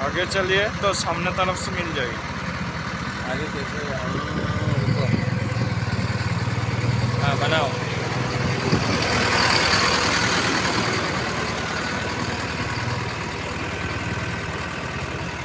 आगे चलिए तो सामने तरफ से मिल जाएगी। आगे कैसे? हाँ बनाओ।